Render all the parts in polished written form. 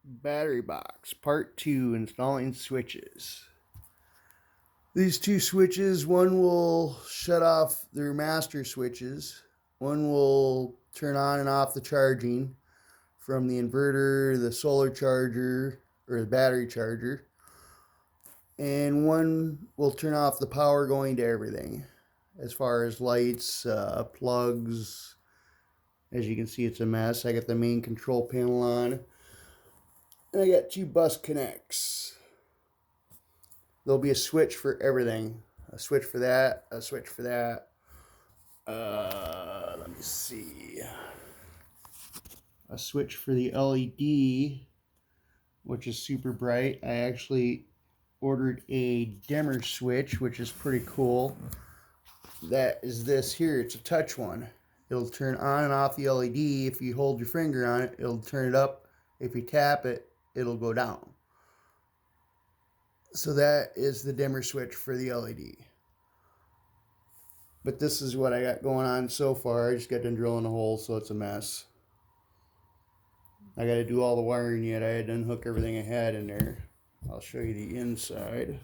Battery box, part 2, installing switches. These two switches, one will shut off their master switches, one will turn on and off the charging from the inverter, the solar charger, or the battery charger, and one will turn off the power going to everything, as far as lights, plugs. As you can see, it's a mess. I got the main control panel on. And I got two bus connects. There'll be a switch for everything. A switch for that, a switch for that. Let me see. A switch for the LED, which is super bright. I actually ordered a dimmer switch, which is pretty cool. That is this here. It's a touch one. It'll turn on and off the LED. If you hold your finger on it, it'll turn it up. If you tap it, it'll go down. So that is the dimmer switch for the LED. But this is what I got going on so far. I just got done drilling a hole, so it's a mess. I got to do all the wiring yet. I had to unhook everything I had in there. I'll show you the inside.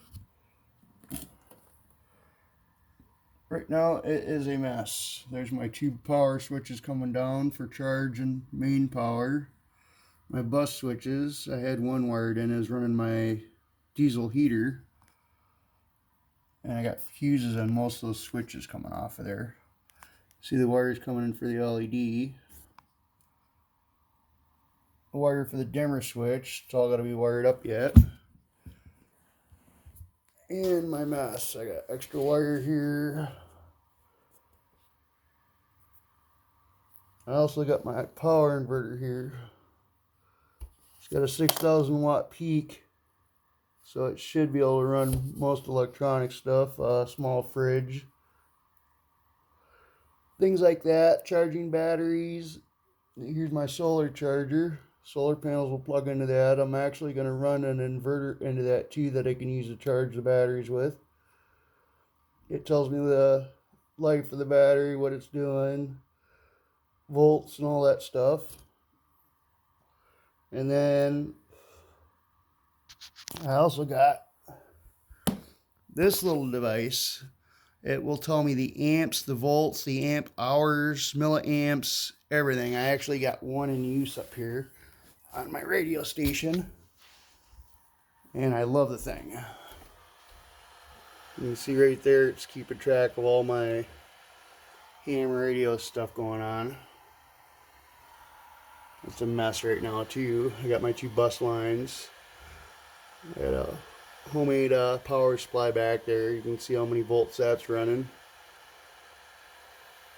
Right now it is a mess. There's my two power switches coming down for charge and main power. My bus switches, I had one wired in, is running my diesel heater. And I got fuses on most of those switches coming off of there. See the wires coming in for the LED. A wire for the dimmer switch. It's all got to be wired up yet. And my mess. I got extra wire here. I also got my power inverter here. It's got a 6,000 watt peak, so it should be able to run most electronic stuff, small fridge, things like that, charging batteries. Here's my solar charger. Solar panels will plug into that. I'm actually going to run an inverter into that too that I can use to charge the batteries with. It tells me the life of the battery, what it's doing, volts and all that stuff. And then I also got this little device. It will tell me the amps, the volts, the amp hours, milliamps, everything. I actually got one in use up here on my radio station. And I love the thing. You can see right there, it's keeping track of all my ham radio stuff going on. It's a mess right now too. I got my two bus lines. I got a homemade power supply back there. You can see how many volts that's running.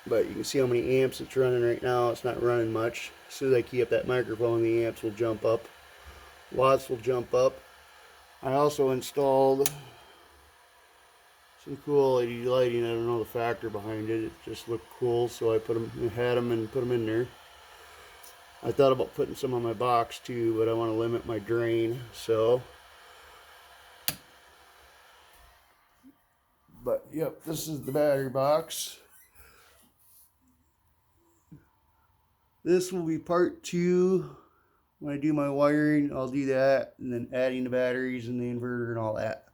But you can see how many amps it's running right now. It's not running much. As soon as I key up that microphone, the amps will jump up. Watts will jump up. I also installed some cool LED lighting. I don't know the factor behind it. It just looked cool, so I had them and put them in there. I thought about putting some on my box too, but I want to limit my drain, so. But yep, this is the battery box. This will be part 2. When I do my wiring, I'll do that, and then adding the batteries and the inverter and all that.